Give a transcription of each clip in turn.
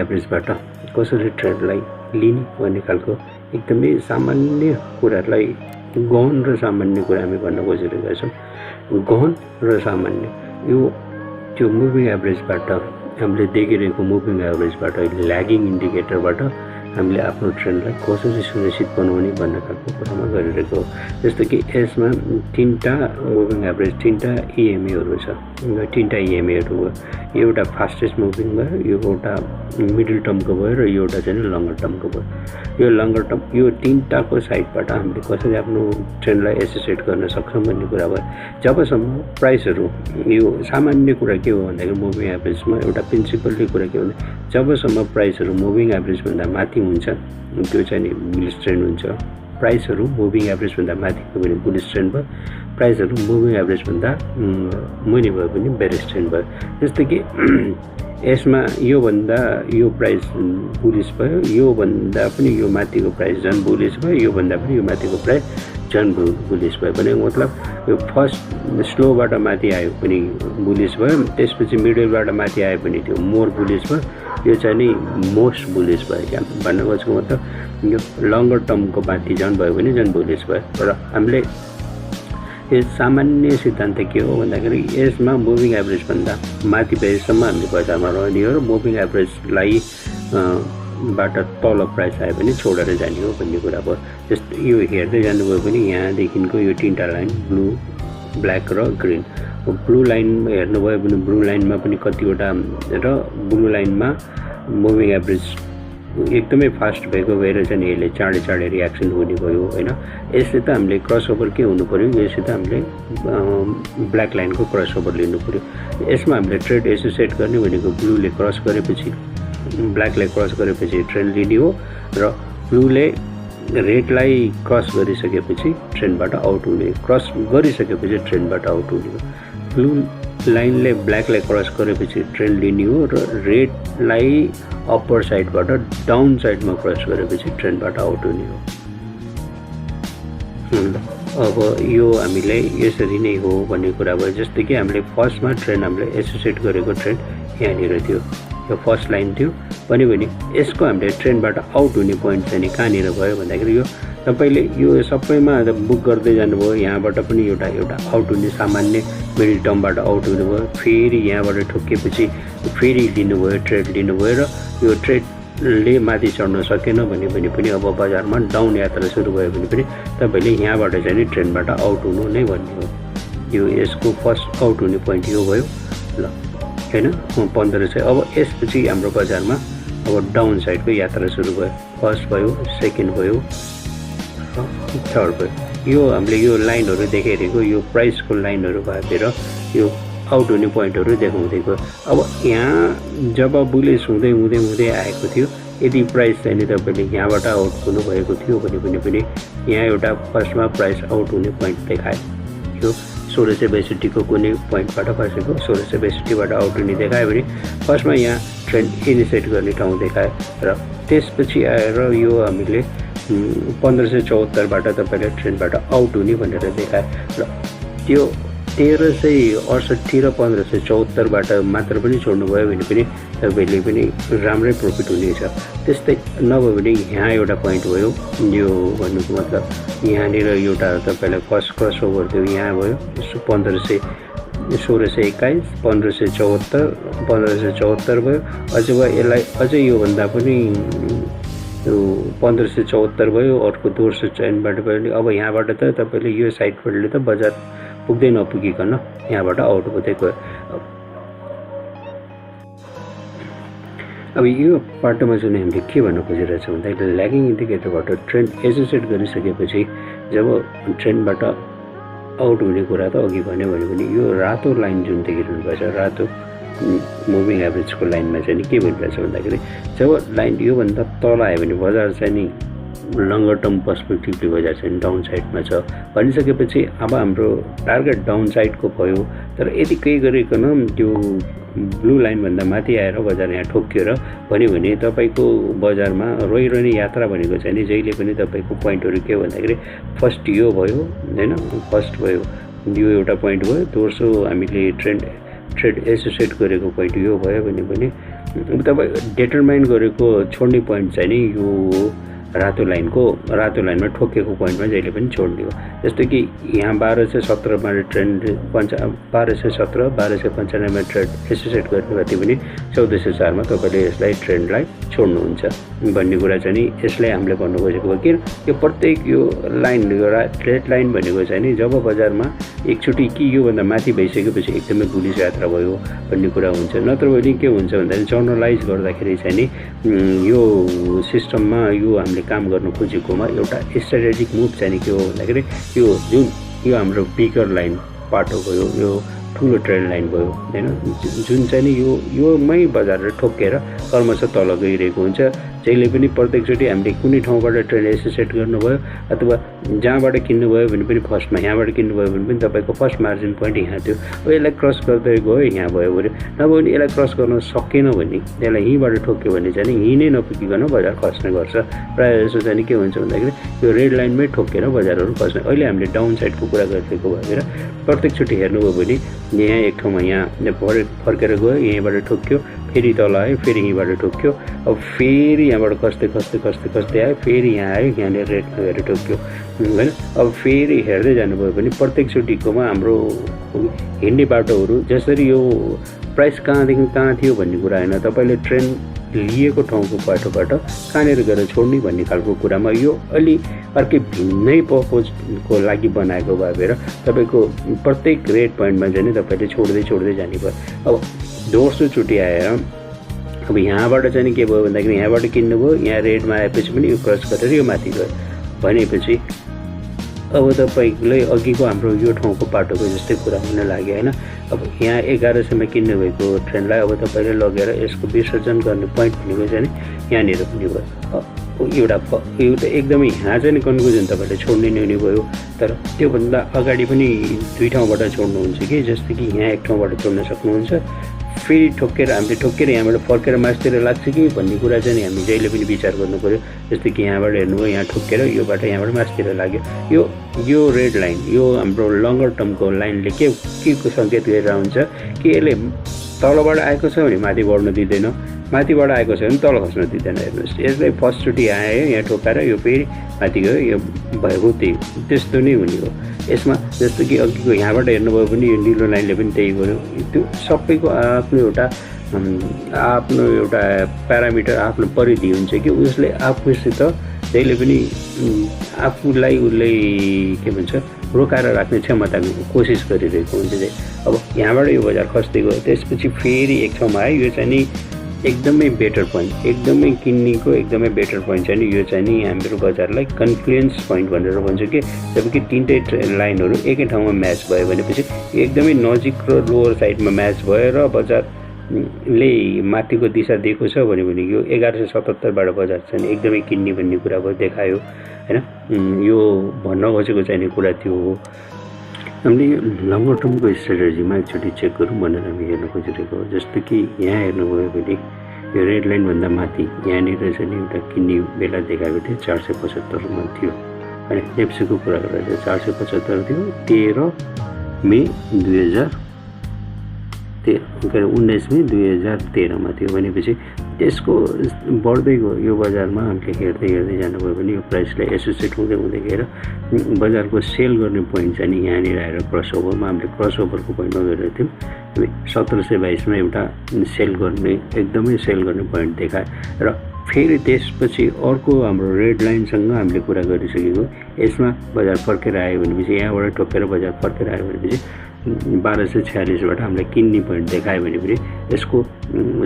एभरेजबाट कसरी ट्रेडलाई लिने भन्ने खालको एकदमै सामान्य कुरालाई गहन र सामान्य कुरा हामी भन्न खोजिरहेका छौँ। गहन र सामान्य यो त्यो मुभिङ एभरेजबाट हामीले देखिरहेको मुभिङ एभरेजबाट ल्यागिङ इन्डिकेटरबाट हामीले आफ्नो ट्रेन्डलाई कसरी सुनिश्चित बनाउने भन्ने खालको कुरामा गरिरहेको। जस्तो कि यसमा तीनटा मुभिङ एभरेज, तीनटा इएमएहरू छ। तीनटा इएमएहरू भयो, एउटा फास्टेस्ट मुभिङ भयो, यो एउटा मिडल टर्मको भयो र यो एउटा चाहिँ लङ्गर टर्मको भयो। यो लङ्गर टर्म यो तीनटाको साइडबाट हामीले कसरी आफ्नो ट्रेन्डलाई एसोसिएट गर्न सक्छौँ भन्ने कुरा भयो। जबसम्म प्राइसहरू यो सामान्य कुरा के हो भन्दाखेरि मुभिङ एभरेजमा एउटा प्रिन्सिपलले कुरा के हो भने जबसम्म प्राइसहरू मुभिङ एभरेजभन्दा माथि हुन्छ त्यो चाहिँ नि बुलिश ट्रेन्ड हुन्छ। प्राइसहरू मुभिङ एभरेजभन्दा माथि भयो भने बुलिश ट्रेन्ड भयो, प्राइसहरू मुभिङ एभरेजभन्दा मुनि भयो भने बेरिश ट्रेन्ड भयो। जस्तो कि यसमा योभन्दा यो प्राइस बुलिश भयो, योभन्दा पनि यो माथिको प्राइस झन् बुलिश भयो, योभन्दा पनि यो माथिको प्राइस झन् बुलिश भयो भने मतलब यो फर्स्ट स्लोबाट माथि आयो पनि बुलिश भयो, त्यसपछि मिडलबाट माथि आयो भने त्यो मोर बुलिश भयो, यो चाहिँ नि मोस्ट बुलिश भयो। क्या भन्नु खोजेको मतलब यो लङ्गर टर्मको माथि झन् भयो भने झन् बुलिश भयो। र हामीले यो सामान्य सिद्धान्त के हो भन्दाखेरि यसमा मुभिङ एभरेजभन्दा माथि भएसम्म हामीले बजारमा रहने हो र मुभिङ एभरेजलाई बाट तल प्राइस आयो भने छोडेर जाने हो भन्ने कुरा भयो। जस्तो यो हेर्दै जानुभयो भने यहाँदेखिको यो तीनटा लाइन ब्लू, ब्ल्याक र ग्रिन। ब्लू लाइन हेर्नुभयो भने ब्लू लाइनमा पनि कतिवटा र ब्लू लाइनमा मुभिङ एभरेज एकदमै फास्ट भएको भएर चाहिँ यसले चाँडै रियाक्सन हुने भयो होइन। यसले त हामीले क्रसओभर के हुनु पऱ्यो, यसले त हामीले ब्ल्याक लाइनको क्रसओभर लिनु पऱ्यो। यसमा हामीले ट्रेड एसोसिएट गर्ने भनेको ब्लूले क्रस गरेपछि ब्ल्याकले क्रस गरेपछि ट्रेन्ड लिने हो र ब्लूले रेडलाई क्रस गरिसकेपछि ट्रेन्डबाट आउट हुने, क्रस गरिसकेपछि ट्रेन्डबाट आउट हुने हो। ब्लू लाइनले ब्ल्याकलाई क्रस गरेपछि ट्रेन्ड लिने हो र रेडलाई अप्पर साइडबाट डाउन साइडमा क्रस गरेपछि ट्रेन्डबाट आउट हुने हो। अब यो हामीले यसरी नै हो भन्ने कुरा भयो। जस्तै कि हामीले फर्स्टमा ट्रेन्ड हामीले एसोसिएट गरेको ट्रेन्ड यहाँनिर थियो, यो फर्स्ट लाइन थियो भने यसको हामीले ट्रेन्डबाट आउट हुने पोइन्ट चाहिँ कहाँनिर भयो भन्दाखेरि यो तपाईँले यो सबैमा बुक गर्दै जानुभयो, यहाँबाट पनि एउटा आउट हुने सामान्य मिडल टर्मबाट आउट हुनुभयो, फेरि यहाँबाट ठोकिएपछि फेरि लिनुभयो, ट्रेड लिनुभयो र यो ट्रेडले माथि चढ्न सकेन भने पनि अब बजारमा डाउन यात्रा सुरु भयो भने पनि तपाईँले यहाँबाट चाहिँ नि ट्रेन्डबाट आउट हुनु नै भन्ने हो। यो यसको फर्स्ट आउट हुने पोइन्ट यो भयो ल होइन 1500। अब यसपछि हाम्रो बजारमा अब डाउन साइडको यात्रा सुरु भयो। फर्स्ट भयो, सेकेन्ड भयो, थर्ड भयो। यो हामीले यो लाइनहरू देखाइरहेको यो प्राइसको लाइनहरू भएर यो आउट हुने पोइन्टहरू देखाउँदै गयो। अब यहाँ जब बुलिस हुँदै आएको थियो, यदि प्राइस चाहिँ नि तपाईँले यहाँबाट आउट हुनुभएको थियो भने पनि यहाँ एउटा फर्स्टमा प्राइस आउट हुने पोइन्ट देखायो। यो 1662 कुनै पोइन्टबाट खसेको 1662बाट आउट हुने देखायो भने फर्स्टमा यहाँ ट्रेन्ड इनिसिएट गर्ने ठाउँ देखायो र त्यसपछि आएर यो हामीले 1574बाट तपाईँले ट्रेन्डबाट आउट हुने भनेर देखायो र त्यो 1368 र 1574बाट मात्र पनि छोड्नुभयो भने पनि तपाईँले पनि राम्रै प्रफिट हुनेछ। त्यस्तै नभए भने यहाँ एउटा पोइन्ट भयो, यो भन्नुको मतलब यहाँनिर एउटा तपाईँलाई फर्स्ट क्रस ओभर थियो, यहाँ भयो 1621, 1574 भयो। अझ भयो यसलाई अझै योभन्दा पनि 1574 भयो, अर्को दोस्रो चयनबाट पनि अब यहाँबाट त तपाईँले यो साइडबाटले त बजार पुग्दै नपुगिकन यहाँबाट आउट हुँदै गयो। अब यो पाटोमा चाहिँ हामीले के भन्न खोजिरहेको छौँ भन्दाखेरि ल्यागिङ इन्डिकेटरबाट ट्रेन्ड एसोसिएट गरिसकेपछि जब ट्रेन्डबाट आउट हुने कुरा त अघि भन्यो भने यो रातो लाइन जुन देखिरहनुपर्छ, रातो मुभिङ एभरेजको लाइनमा चाहिँ के भनिरहेछ भन्दाखेरि जब लाइन योभन्दा तल आयो भने बजार चाहिँ नि लङ्गर टर्म पर्सपेक्टिभले बजार चाहिँ डाउन साइडमा छ भनिसकेपछि अब हाम्रो टार्गेट डाउन साइडको भयो। तर यदि केही गरिकन त्यो ब्लू लाइनभन्दा माथि आएर बजार यहाँ ठोकिएर भन्यो भने तपाईँको बजारमा रोइरहने यात्रा भनेको चाहिँ नि जहिले पनि तपाईँको पोइन्टहरू के हो भन्दाखेरि फर्स्ट यो भयो होइन, फर्स्ट भयो यो एउटा पोइन्ट भयो, दोस्रो हामीले ट्रेड एसोसिएट गरेको पोइन्ट यो भयो भने तपाईँ डिटरमाइन गरेको छोड्ने पोइन्ट चाहिँ नि यो रातो लाइनमा ठोकेको पोइन्टमा जहिले पनि छोड्ने हो। जस्तो कि यहाँ 1217मा ट्रेन्ड 1217 1295मा ट्रेड एसोसिएट गर्ने भए पनि 1404मा तपाईँले यसलाई ट्रेन्डलाई छोड्नुहुन्छ भन्ने कुरा चाहिँ नि यसलाई हामीले भन्नु खोजेको हो कि यो प्रत्येक यो लाइन यो रेड लाइन भनेको चाहिँ नि जब बजारमा एकचोटि कि योभन्दा माथि भइसकेपछि एकदमै बुलिस यात्रा भयो भन्ने कुरा हुन्छ। नत्र भने के हुन्छ भन्दाखेरि जर्नलाइज गर्दाखेरि चाहिँ नि यो सिस्टममा यो हामीले काम गर्न खोजेकोमा एउटा स्ट्राटेजिक मुभ चाहिँ नि के हो भन्दाखेरि यो हाम्रो बिगर लाइन पाटो भयो, यो ठुलो ट्रेन्ड लाइन भयो हैन, जुन चाहिँ नि योमै बजारले ठोकेर क्रमशः तल गइरहेको हुन्छ। जहिले पनि प्रत्येकचोटि हामीले कुनै ठाउँबाट ट्रेन्ड एसोसिएट गर्नुभयो अथवा जहाँबाट किन्नुभयो भने पनि फर्स्टमा यहाँबाट किन्नुभयो भने पनि तपाईँको फर्स्ट मार्जिन पोइन्ट यहाँ थियो, अब यसलाई क्रस गर्दै गयो यहाँ भयो भने नभए भने यसलाई क्रस गर्न सकेन भने यसलाई यहीँबाट ठोक्यो भने चाहिँ यहीँ नै नपुगिकन बजार खस्ने गर्छ। प्रायः जस्तो चाहिँ के हुन्छ भन्दाखेरि यो रेड लाइनमै ठोकेर बजारहरू खस्ने। अहिले हामीले डाउन साइडको कुरा गरिरहेको भएर प्रत्येकचोटि हेर्नुभयो भने यहाँ एक ठाउँमा यहाँ फर्केर गयो, यहीँबाट ठोक्यो, फेरि तल आयो, फेरि यहीँबाट ठोक्यो, अब फेरि यहाँबाट खस्दै आयो, फेरि यहाँ आयो, यहाँनिर रेडमा गएर ठोक्यो होइन। अब फेरि हेर्दै जानुभयो भने प्रत्येकचोटिकोमा हाम्रो हिँड्ने बाटोहरू जसरी यो प्राइस कहाँदेखि कहाँ थियो भन्ने कुरा होइन, तपाईँले ट्रेन्ड लिएको ठाउँको बाटोबाट कहाँनिर गएर छोड्ने भन्ने खालको कुरामा यो अलि अर्कै भिन्नै पर्पोजको लागि बनाएको भएर तपाईँको प्रत्येक रेड पोइन्टमा चाहिँ तपाईँले छोड्दै जाने भयो। अब दोस्रोचोटि आएर अब यहाँबाट चाहिँ के भयो भन्दाखेरि यहाँबाट किन्नुभयो, यहाँ रेडमा आएपछि पनि यो क्रस गरेर यो माथि गयो भनेपछि अब तपाईँलाई अघिको हाम्रो यो ठाउँको बाटोको जस्तै कुरा हुन लाग्यो होइन। अब यहाँ 1100मा किन्नुभएको ट्रेन्डलाई अब तपाईँले लगेर यसको विसर्जन गर्ने पोइन्ट भनेको चाहिँ यहाँनिर पनि भयो। एउटा एकदमै यहाँ चाहिँ कन्क्लुजन तपाईँले छोड्ने नै भयो। तर त्योभन्दा अगाडि पनि दुई ठाउँबाट छोड्नुहुन्छ कि जस्तै कि यहाँ एक ठाउँबाट छोड्न सक्नुहुन्छ, फेरि हामीले ठोकेर यहाँबाट फर्केर मासतिर लाग्छ कि भन्ने कुरा चाहिँ हामी जहिले पनि विचार गर्नु पऱ्यो। जस्तै कि यहाँबाट हेर्नुभयो यहाँ ठोकेर योबाट यहाँबाट मासतिर लाग्यो, यो रेड लाइन यो हाम्रो लङ्गर टर्मको लाइनले के को सङ्केत गरेर हुन्छ कि यसले तलबाट आएको छ भने माथि बढ्न दिँदैन, माथिबाट आएको छ भने तल खस्न दिँदैन। हेर्नुहोस् यसलाई फर्स्टचोटि आयो यहाँ ठोकाएर यो फेरि माथि गयो, यो भएको त्यस्तो नै हुने हो यसमा। जस्तो कि अघिको यहाँबाट हेर्नुभयो भने यो निलो लाइनले पनि त्यही गर्यो। त्यो सबैको आफ्नो एउटा प्यारामिटर आफ्नो परिधि हुन्छ कि उसले आफूसित जहिले पनि आफूलाई उसले के भन्छ रोकाएर राख्ने क्षमताको कोसिस गरिरहेको हुन्छ। अब यहाँबाट यो बजार खस्दै गयो, त्यसपछि फेरि एक ठाउँमा आयो, यो चाहिँ नि एकदमै बेटर पोइन्ट, एकदमै किन्नेको एकदमै बेटर पोइन्ट चाहिँ नि यो चाहिँ नि हाम्रो बजारलाई कन्फ्लुएन्स पोइन्ट भनेर भन्छ कि जबकि तिनटै लाइनहरू एकै ठाउँमा म्याच भयो भनेपछि एकदमै नजिक र लोवर साइडमा म्याच भएर बजारले माथिको दिशा दिएको छ भने यो 1177बाट बजार चाहिँ एकदमै किन्ने भन्ने कुरा भयो देखायो होइन। यो भन्न खोजेको चाहिँ कुरा त्यो हो। हामीले लङ्गर टर्मको स्ट्राटेजीमा एकचोटि चेक गरौँ भनेर हामी हेर्न खोजिरहेको हो। जस्तो कि यहाँ हेर्नुभयो भने यो रेड लाइनभन्दा माथि यहाँनिर चाहिँ एउटा किन्ने बेला देखाएको थियो 475मा थियो होइन। एफसीको कुरा गर्दा 475 थियो 13 मे 19 मे 2013मा थियो भनेपछि त्यसको बढ्दै गयो। यो बजारमा हामीले हेर्दै जानुभयो भने यो प्राइसलाई एसोसिएट हुँदै गएर बजारको सेल गर्ने पोइन्ट चाहिँ नि यहाँनिर आएर क्रसओभरमा हामीले क्रसओभरको पोइन्टमा गएर थियौँ हामी 1722मा एउटा एकदमै सेल गर्ने पोइन्ट देखायो र फेरि त्यसपछि अर्को हाम्रो रेड लाइनसँग हामीले कुरा गरिसकेको। यसमा बजार फर्केर आयो भनेपछि यहाँबाट ठोकेर बजार फर्केर आयो भनेपछि 1246बाट हामीलाई किन्ने पोइन्ट देखायो भने पनि यसको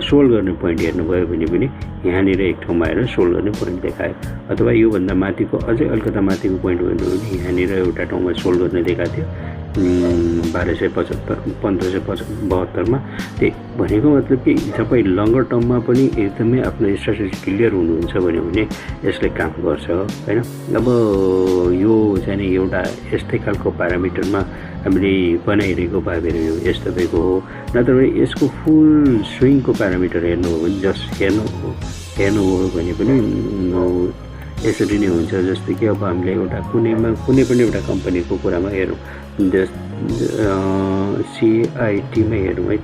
सोल्ड गर्ने पोइन्ट हेर्नुभयो भने पनि यहाँनिर एक ठाउँमा आएर सोल्ड गर्ने पोइन्ट देखायो। अथवा योभन्दा माथिको अझै अलिकता माथिको पोइन्ट भन्नु भने यहाँनिर एउटा ठाउँमा सोल्ड गर्ने देखाएको थियो 1572मा। त्यही भनेको मतलब कि तपाईँ लङ्गर टर्ममा पनि एकदमै आफ्नो स्ट्राटेजी क्लियर हुनुहुन्छ भने यसले काम गर्छ होइन। अब यो चाहिँ नि एउटा यस्तै खालको प्यारामिटरमा हामीले बनाइरहेको भएर यो यस्तो भएको हो। नत्र भने यसको फुल स्विङको प्यारामिटर हेर्नु हो भने जस्ट हेर्नु हो भने पनि यसरी नै हुन्छ। जस्तै कि अब हामीले एउटा कुनै पनि एउटा कम्पनीको कुरामा हेरौँ, CIT मै हेरौँ है त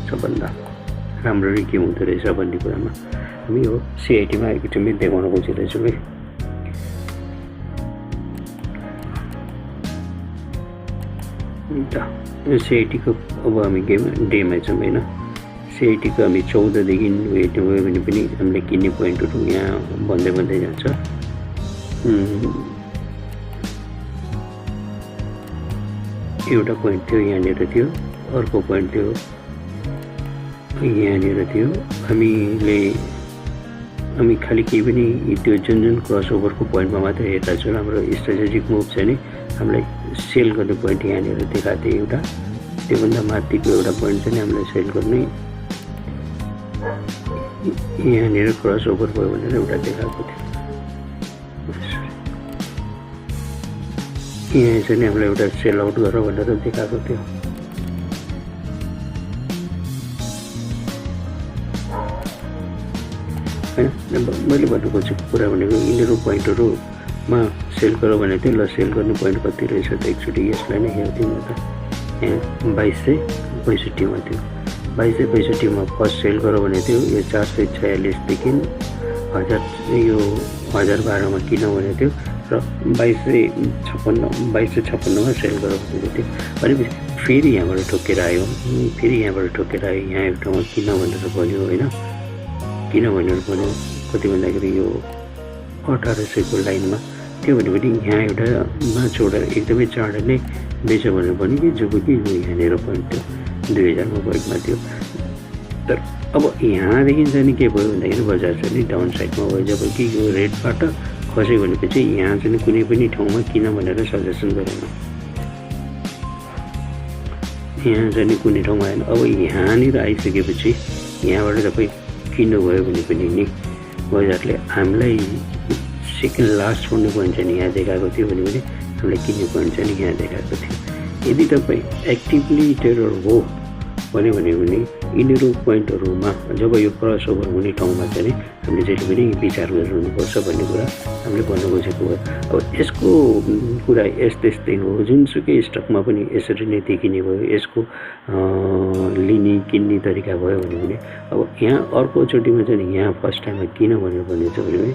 सबभन्दा राम्ररी के हुँदो रहेछ भन्ने कुरामा हामी यो सिआइटीमा एकचोटि देखाउन खोजिरहेछौँ है। यो सिआइटीको अब हामी डेमा छौँ होइन। सिआइटीको हामी 14 देखि हेर्नु गयो भने पनि हामीले किन्ने पोइन्टहरू यहाँ भन्दै जान्छ। एउटा पोइन्ट थियो यहाँनिर थियो, अर्को पोइन्ट थियो यहाँनिर थियो। हामी खालि केही पनि त्यो जुन क्रसओभरको पोइन्टमा मात्रै हेर्दा छौँ। हाम्रो स्ट्रेटेजिक मुभ चाहिँ नि हामीलाई सेल गर्ने पोइन्ट यहाँनिर देखाएको थियो एउटा, त्योभन्दा माथिको एउटा पोइन्ट चाहिँ हामीलाई सेल गर्ने यहाँनिर क्रसओभर भयो भनेर एउटा देखाएको थियो। यहाँ चाहिँ हामीलाई एउटा सेल आउट गर भनेर देखाएको थियो। होइन, मैले भन्नु खोजेको कुरा भनेको यिनीहरू पोइन्टहरूमा सेल गर भनेको थियो। ल सेल गर्ने पोइन्ट कति रहेछ त एकचोटि यसलाई नै हेर्थ्यौँ न त। यहाँ 2265 मा थियो। 2265 मा फर्स्ट सेल गर भनेको थियो। यो 446 देखि 1012 मा किन भनेको थियो र 2256 मा सेल गर भनेको थियो। भनेपछि फेरि यहाँबाट ठोकेर आयो, यहाँ एउटामा किन भनेर भन्यो होइन। किन भनेर भन्यो कति भन्दाखेरि यो 1800 को लाइनमा त्यो भन्यो भने यहाँ एउटामा छोडेर एकदमै चाँडै नै बेच भनेर भन्यो कि जब कि यहाँनिर पोइन्ट थियो 2000 मा पोइन्टमा थियो। तर अब यहाँदेखि चाहिँ नि के भयो भन्दाखेरि बजार चाहिँ नि डाउन साइडमा भयो। जब कि यो रेडबाट खस्यो भनेपछि यहाँ चाहिँ कुनै पनि ठाउँमा किन भनेर सजेसन गरेन, यहाँ चाहिँ कुनै ठाउँमा आएन। अब यहाँनिर आइसकेपछि यहाँबाट तपाईँ किन्नुभयो भने पनि नि बजारले हामीलाई सेकेन्ड लास्ट पढ्ने पोइन्ट चाहिँ यहाँ देखाएको थियो भने हामीलाई किन्ने पोइन्ट चाहिँ यहाँ देखाएको थियो। यदि तपाईँ एक्टिभली ट्रेडर हो भने यिनीहरू पोइन्टहरूमा जब यो क्रस ओभर हुने ठाउँमा चाहिँ हामीले जहिले पनि विचार गरिरहनुपर्छ भन्ने कुरा हामीले भन्नु खोजेको हो। अब यसको कुरा यस्तै हो, जुनसुकै स्टकमा पनि यसरी नै देखिने भयो। यसको लिने किन्ने तरिका भयो भने अब यहाँ अर्कोचोटिमा चाहिँ यहाँ फर्स्ट टाइममा किन भनेर भनेको छ भने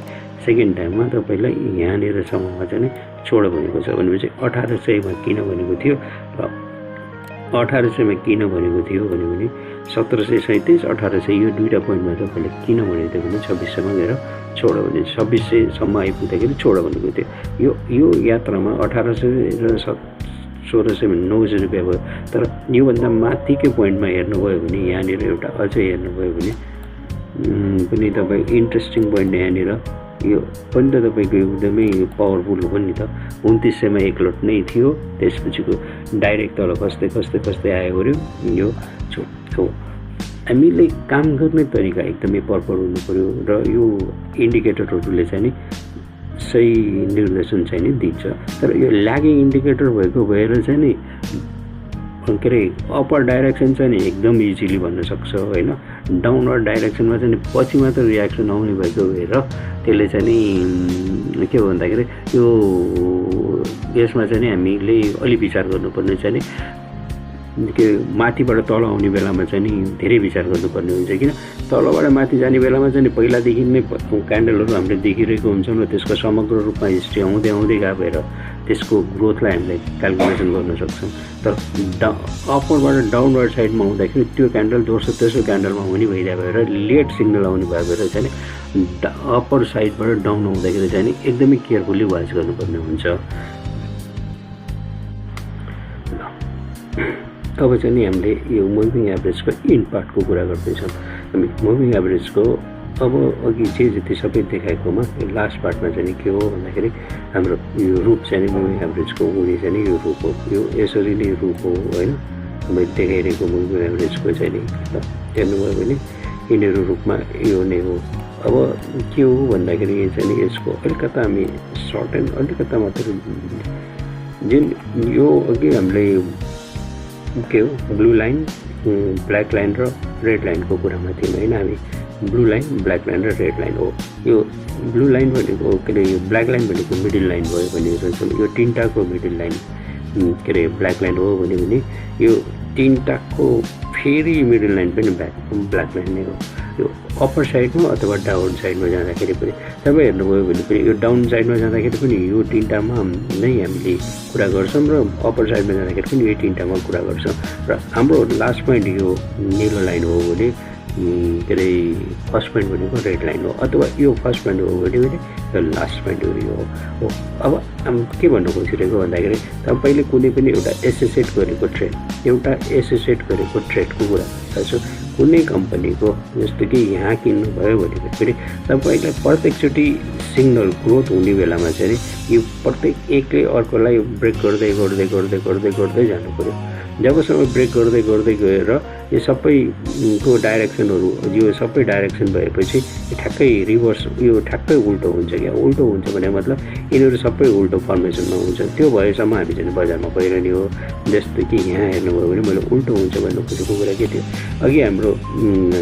सेकेन्ड टाइममा तपाईँलाई यहाँनिरसम्ममा चाहिँ छोड भनेको छ भनेपछि 1800 मा किन भनेको थियो र 1800 मा किन भनेको थियो भने 1737 1800 यो दुईटा पोइन्टमा तपाईँले किन भनेको थियो भने 2600 मा गएर छोड भने 2600 सम्म आइपुग्दाखेरि छोड भनेको थियो। यो यात्रामा 1800 र 1600 रुपियाँ भयो। तर योभन्दा माथिकै पोइन्टमा हेर्नुभयो भने यहाँनिर एउटा अझै हेर्नुभयो भने पनि तपाईँ इन्ट्रेस्टिङ पोइन्ट यहाँनिर यो पनि त तपाईँको एकदमै पावरफुल हो नि त। 2900 मा एक लट नै थियो, त्यसपछिको डाइरेक्ट तल कस्तै आयो गऱ्यो यो हो। हामीले काम गर्ने तरिका एकदमै पर्पर हुनु पर्यो र यो इन्डिकेटरहरूले चाहिँ नि सही निर्देशन चाहिँ नि दिन्छ। तर यो ल्यागिङ इन्डिकेटर भएको भएर चाहिँ नि के अरे अप्पर डाइरेक्सन चाहिँ नि एकदम इजिली भन्न सक्छ होइन। डाउनवर्ड डाइरेक्सनमा चाहिँ पछि मात्र रियाक्सन आउने भएको भएर त्यसले चाहिँ नि के हो भन्दाखेरि यो यसमा चाहिँ नि हामीले अलि विचार गर्नुपर्ने चाहिँ नि के माथिबाट तल आउने बेलामा चाहिँ नि धेरै विचार गर्नुपर्ने हुन्छ। किन तलबाट माथि जाने बेलामा चाहिँ पहिलादेखि नै क्यान्डलहरू हामीले देखिरहेको हुन्छौँ र त्यसको समग्र रूपमा हिस्ट्री आउँदै गए भएर त्यसको ग्रोथलाई हामीले क्यालकुलेसन गर्न सक्छौँ। तर अपरबाट डाउनवर्ड साइडमा आउँदाखेरि त्यो क्यान्डल तेस्रो क्यान्डलमा हुने भइदिए भएर लेट सिग्नल आउने भएको भएर चाहिँ अप्पर साइडबाट डाउन आउँदाखेरि चाहिँ एकदमै केयरफुल्ली वाच गर्नुपर्ने हुन्छ। अब चाहिँ हामीले यो मुभिङ एभरेजको इन पार्टको कुरा गर्दैछौँ। हामी मुभिङ एभरेजको अब अघि जति सबै देखाएकोमा लास्ट पार्टमा चाहिँ के हो भन्दाखेरि हाम्रो यो रूप चाहिँ मुभिङ एभरेजको उनी चाहिँ यो रूप हो। यो यसरी नै रूप हो होइन। मैले देखाइरहेको मुभिङ एभरेजको चाहिँ नि हेर्नुभयो भने यिनीहरू रूपमा यो नै हो। अब के हो भन्दाखेरि चाहिँ नि यसको अलिकता हामी सर्ट एन्ड अलिकता मात्र जुन यो अघि हामीले के हो ब्लू लाइन ब्ल्याक लाइन र रेड लाइनको कुरामा थियौँ होइन। हामी ब्लू लाइन ब्ल्याक लाइन र रेड लाइन हो। यो ब्लू लाइन भनेको के अरे यो ब्ल्याक लाइन भनेको मिडल लाइन भयो भनेर यो तिनवटाको मिडल लाइन के अरे ब्ल्याक लाइन हो भने यो तिनवटाको फेरि मिडल लाइन पनि ब्ल्याक लाइन नै हो। यो अप्पर साइडमा अथवा डाउन साइडमा जाँदाखेरि पनि तपाईँ हेर्नुभयो भने पनि यो डाउन साइडमा जाँदाखेरि पनि यो तिनवटामा नै हामीले कुरा गर्छौँ र अप्पर साइडमा जाँदाखेरि पनि यो तिनवटामा कुरा गर्छौँ। र हाम्रो लास्ट पोइन्ट यो निलो लाइन हो भने के अरे फर्स्ट पोइन्ट भनेको रेड लाइन हो, अथवा यो फर्स्ट पोइन्ट हो भने यो लास्ट पोइन्ट यो हो। अब हामी के भन्नु खोजिरहेको भन्दाखेरि तपाईँले कुनै पनि एउटा एसोसिएट गरेको ट्रेडको कुरा गर्छु। कुनै कम्पनीको जस्तो कि यहाँ किन्नुभयो भनेपछि पनि तपाईँलाई प्रत्येकचोटि सिग्नल ग्रोथ हुने बेलामा चाहिँ यो प्रत्येक एकले अर्कोलाई ब्रेक गर्दै गर्दै गर्दै गर्दै गर्दै जानु पऱ्यो। जबसम्म ब्रेक गर्दै गर्दै गएर यो सबैको डाइरेक्सनहरू यो सबै डाइरेक्सन भएपछि ठ्याक्कै रिभर्स यो ठ्याक्कै उल्टो हुन्छ क्या। उल्टो हुन्छ भने मतलब यिनीहरू सबै उल्टो फर्मेसनमा हुन्छ। त्यो भएसम्म हामी चाहिँ बजारमा गइरहने हो। जस्तो कि यहाँ हेर्नुभयो भने मैले उल्टो हुन्छ भन्नु खोजेको कुरा के थियो, अघि हाम्रो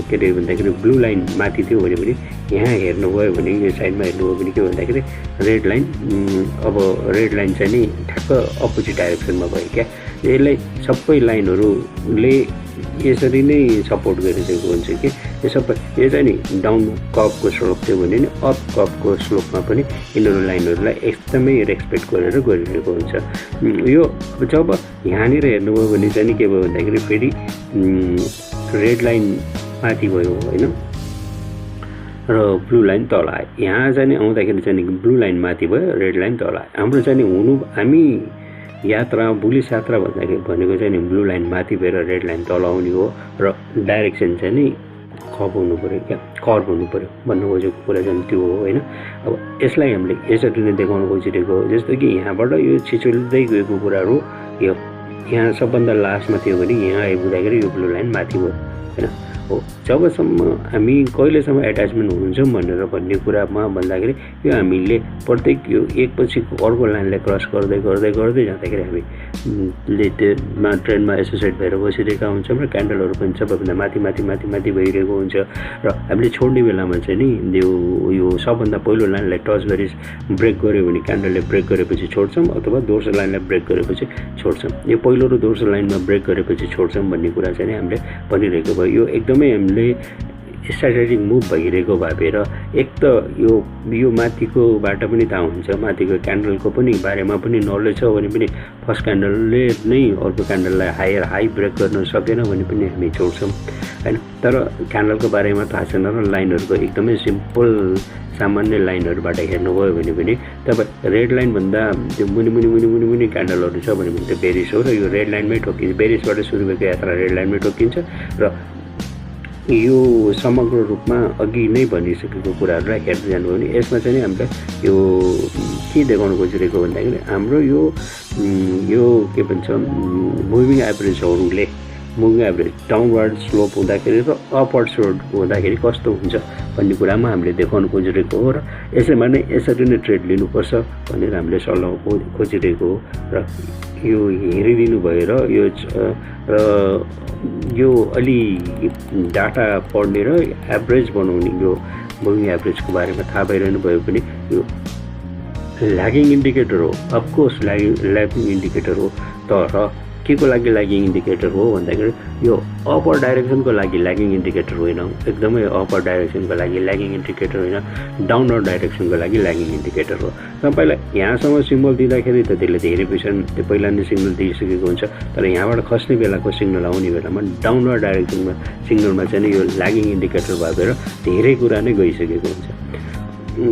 के अरे भन्दाखेरि ब्लू लाइन माथि थियो भने पनि यहाँ हेर्नुभयो भने यो साइडमा हेर्नुभयो भने के भन्दाखेरि रेड लाइन, अब रेड लाइन चाहिँ नि ठ्याक्क अपोजिट डाइरेक्सनमा भयो क्या। यसलाई सबै लाइनहरूले यसरी नै सपोर्ट गरिरहेको हुन्छ कि यो सबै यो चाहिँ नि डाउन कर्भको स्लोप थियो भने नि अप कर्भको स्लोपमा पनि यिनीहरू लाइनहरूलाई एकदमै रेस्पेक्ट गरेर गरिरहेको हुन्छ। यो जब यहाँनिर हेर्नुभयो भने चाहिँ नि के भयो भन्दाखेरि फेरि रेड लाइन माथि भयो होइन र ब्लू लाइन तल आयो। यहाँ चाहिँ नि आउँदाखेरि चाहिँ नि ब्लू लाइन माथि भयो, रेड लाइन तल आयो। हाम्रो चाहिँ नि हामी यात्रा बुलिस यात्रा भन्दाखेरि भनेको चाहिँ नि ब्लू लाइन माथि भएर रेड लाइन तल आउने हो र डाइरेक्सन चाहिँ नि कर्भ हुनु पऱ्यो क्या, कर्भ हुनु पऱ्यो भन्नु खोजेको कुरा चाहिँ त्यो हो होइन। अब यसलाई हामीले यसरी नै देखाउन खोजिरहेको हो। जस्तो कि यहाँबाट यो छिचोल्दै गएको कुराहरू यो यहाँ सबभन्दा लास्टमा थियो भने यहाँ आइपुग्दाखेरि यो ब्लू लाइन माथि भयो होइन हो। जबसम्म हामी कहिलेसम्म एट्याचमेन्ट हुन्छौँ भनेर भन्ने कुरामा भन्दाखेरि यो हामीले प्रत्येक यो एकपछि अर्को लाइनलाई क्रस गर्दै गर्दै गर्दै जाँदाखेरि हामीले त्यसमा ट्रेन्डमा एसोसिएट भएर बसिरहेका हुन्छौँ र क्यान्डलहरू पनि सबैभन्दा माथि माथि माथि माथि भइरहेको हुन्छ। र हामीले छोड्ने बेलामा चाहिँ नि यो सबभन्दा पहिलो लाइनलाई टच गरी ब्रेक गऱ्यो भने क्यान्डलले ब्रेक गरेपछि छोड्छौँ, अथवा दोस्रो लाइनलाई ब्रेक गरेपछि छोड्छौँ। यो पहिलो र दोस्रो लाइनमा ब्रेक गरेपछि छोड्छौँ भन्ने कुरा चाहिँ नि हामीले भनिरहेको भयो। यो एकदमै हामीले स्ट्राटेजिक मुभ भइरहेको भएर एक त यो माथिकोबाट पनि थाहा हुन्छ, माथिको क्यान्डलको पनि बारेमा पनि नलेज छ भने पनि फर्स्ट क्यान्डलले नै अर्को क्यान्डललाई हाई ब्रेक गर्न सकेन भने पनि हामी छोड्छौँ होइन। तर क्यान्डलको बारेमा थाहा छैन र लाइनहरूको एकदमै सिम्पल सामान्य लाइनहरूबाट हेर्नुभयो भने पनि तपाईँ रेड लाइनभन्दा त्यो मुनि क्यान्डलहरू छ भने त्यो बेरिस हो र यो रेड लाइनमै ठोकिन्छ। बेरिसबाट सुरु भएको यात्रा रेड लाइनमै ठोकिन्छ र यो समग्र रूपमा अघि नै भनिसकेको कुराहरूलाई हेर्दै जानुभयो भने यसमा चाहिँ नि हामीलाई यो के देखाउन खोजिरहेको भन्दाखेरि हाम्रो यो के भन्छ मुभिङ एभरेजहरूले मुभिङ एभरेज डाउनवर्ड स्लोप हुँदाखेरि र अपवर्ड स्लोप हुँदाखेरि कस्तो हुन्छ भन्ने कुरामा हामीले देखाउन खोजिरहेको हो। र यसैमा नै यसरी नै ट्रेड लिनुपर्छ भनेर हामीले सल्लाह खोजिरहेको हो। र यो हेरिदिनु भएर यो अलि डाटा पढ्ने र एभरेज बनाउने यो मुभिङ एभरेजको बारेमा थाहा भइरहनु भयो भने यो ल्यागिङ इन्डिकेटर हो। अफकोर्स ल्यागिङ इन्डिकेटर हो, तर के को लागि ल्यागिङ इन्डिकेटर हो भन्दाखेरि यो अपर डाइरेक्सनको लागि ल्यागिङ इन्डिकेटर होइन, एकदमै अपर डाइरेक्सनको लागि ल्यागिङ इन्डिकेटर होइन, डाउनवर्ड डाइरेक्सनको लागि ल्यागिङ इन्डिकेटर हो। तपाईँलाई यहाँसम्म सिम्बल दिँदाखेरि त त्यसले धेरै पैसा त्यो पहिला नै सिग्नल दिइसकेको हुन्छ, तर यहाँबाट खस्ने बेलाको सिग्नल आउने बेलामा डाउनवर्ड डाइरेक्सनमा सिग्नलमा चाहिँ यो ल्यागिङ इन्डिकेटर भएर धेरै कुरा नै गइसकेको हुन्छ।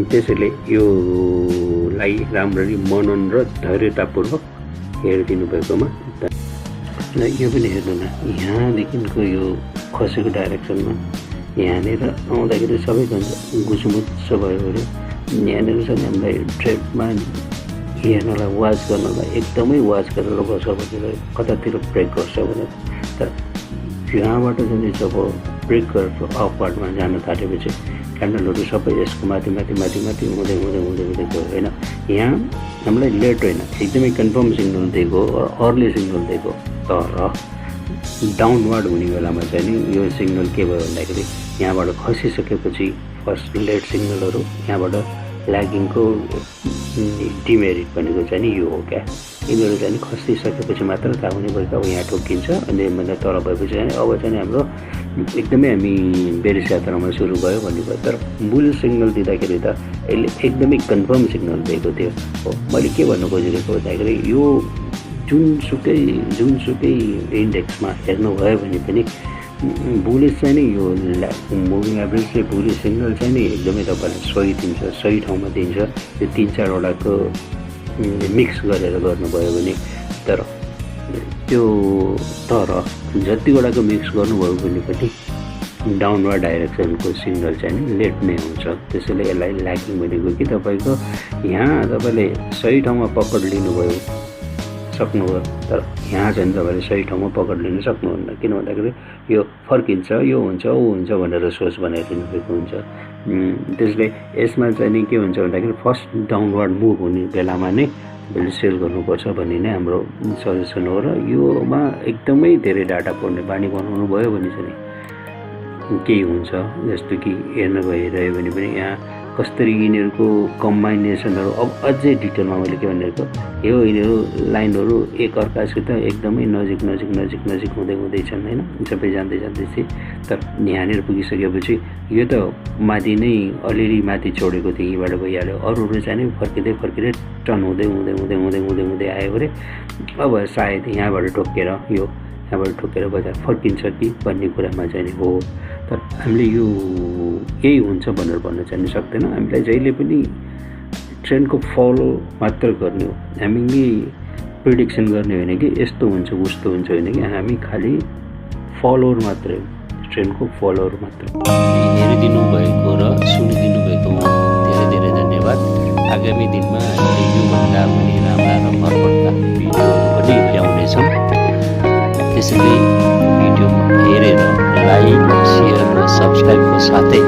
त्यसैले योलाई राम्ररी मनन र धैर्यतापूर्वक हेरिदिनु भएकोमा यो पनि हेर्नु न, यहाँदेखिको यो खसेको डाइरेक्सनमा यहाँनिर आउँदाखेरि सबैभन्दा गुसुमुच्छ भयो भने यहाँनिर चाहिँ हामीलाई ट्रेडमा हेर्नलाई वाच गर्नलाई एकदमै वाच गरेर बस्छ भनेर कतातिर ब्रेक गर्छ भनेर। तर यहाँबाट चाहिँ जब ब्रेक गरेर अपवार्डमा जान थालेपछि क्यान्डलहरू सबै यसको माथि माथि माथि माथि हुँदै हुँदै हुँदै हुँदै गयो होइन। यहाँ हामीलाई लेट होइन, एकदमै कन्फर्म सिग्नल दिएको अर्ली सिग्नल दिएको, तर डाउनवर्ड हुने बेलामा चाहिँ नि यो सिग्नल के भयो भन्दाखेरि यहाँबाट खसिसकेपछि फर्स्ट लेट सिग्नलहरू यहाँबाट ल्यागिङको डिमेरिट भनेको चाहिँ नि यो हो क्या। यिनीहरू चाहिँ खसिसकेपछि मात्र थाहा हुने भयो कि अब यहाँ ठोकिन्छ अनि भन्दा तल भएपछि चाहिँ अब चाहिँ हाम्रो एकदमै हामी बेरिस यात्रामा सुरु भयो भन्ने भयो। तर बुलिस सिग्नल दिँदाखेरि त यसले एकदमै कन्फर्म सिग्नल दिएको थियो हो। मैले के भन्नु खोजेको भन्दाखेरि यो जुनसुकै इन्डेक्समा हेर्नुभयो भने पनि बुलिस चाहिँ नि यो मुभिङ एभरेजले बुलिस सिग्नल चाहिँ नि एकदमै तपाईँलाई सही दिन्छ, सही ठाउँमा दिन्छ। यो 3-4वटाको मिक्स गरेर गर्नुभयो भने तर जतिवटाको मिक्स गर्नुभयो भने पनि डाउनवर्ड डाइरेक्सनको सिग्नल चाहिँ नि लेट नै हुन्छ। त्यसैले यसलाई ल्याकिङ भनेको कि तपाईँको यहाँ तपाईँले सही ठाउँमा पकड लिनुभयो सक्नुभयो, तर यहाँ चाहिँ तपाईँले सही ठाउँमा पकड लिन सक्नुहुन्न। किन भन्दाखेरि यो फर्किन्छ, यो हुन्छ ऊ हुन्छ भनेर सोच बनाइदिनु भएको हुन्छ। त्यसले यसमा चाहिँ नि के हुन्छ भन्दाखेरि फर्स्ट डाउनवर्ड मुभ हुने बेलामा नै हामीले सेल गर्नुपर्छ भन्ने नै हाम्रो सजेसन हो। र योमा एकदमै धेरै डाटा पढ्ने बानी बनाउनु भयो भने चाहिँ केही हुन्छ। जस्तो कि हेर्न गइरह्यो भने पनि यहाँ कसरी यिनीहरूको कम्बाइनेसनहरू अब अझै डिटेलमा मैले के भनेको यो यिनीहरू लाइनहरू एकअर्कासित एकदमै नजिक हुँदै हुँदैछन् होइन, सबै जाँदैछ। तर यहाँनिर पुगिसकेपछि यो त माथि नै अलिअलि माथि छोडेको थियो, यहीँबाट गइहाल्यो। अरूहरू चाहिँ फर्किँदै टर्न हुँदै आयो अरे अब सायद यहाँबाट ठोकेर बजार फर्किन्छ कि भन्ने कुरामा चाहिँ हो। तर हामीले यो यही हुन्छ भनेर भन्न चाहिँ सक्दैन। हामीलाई जहिले पनि ट्रेन्डको फलो मात्र गर्ने हो, हामीले प्रिडिक्सन गर्ने होइन कि यस्तो हुन्छ उस्तो हुन्छ होइन कि हामी खालि फलोवर मात्रै हो, ट्रेन्डको फलोवर मात्र। हेरिदिनु भएको र सुनिदिनु भएको धेरै धन्यवाद। आगामी दिनमा हामीले योभन्दा पनि राम्रा र भरपर्दा भिडियोहरू पनि ल्याउनेछौँ। त्यसैले भिडियो हेरेर लाइक, सेयर र सब्सक्राइबको साथै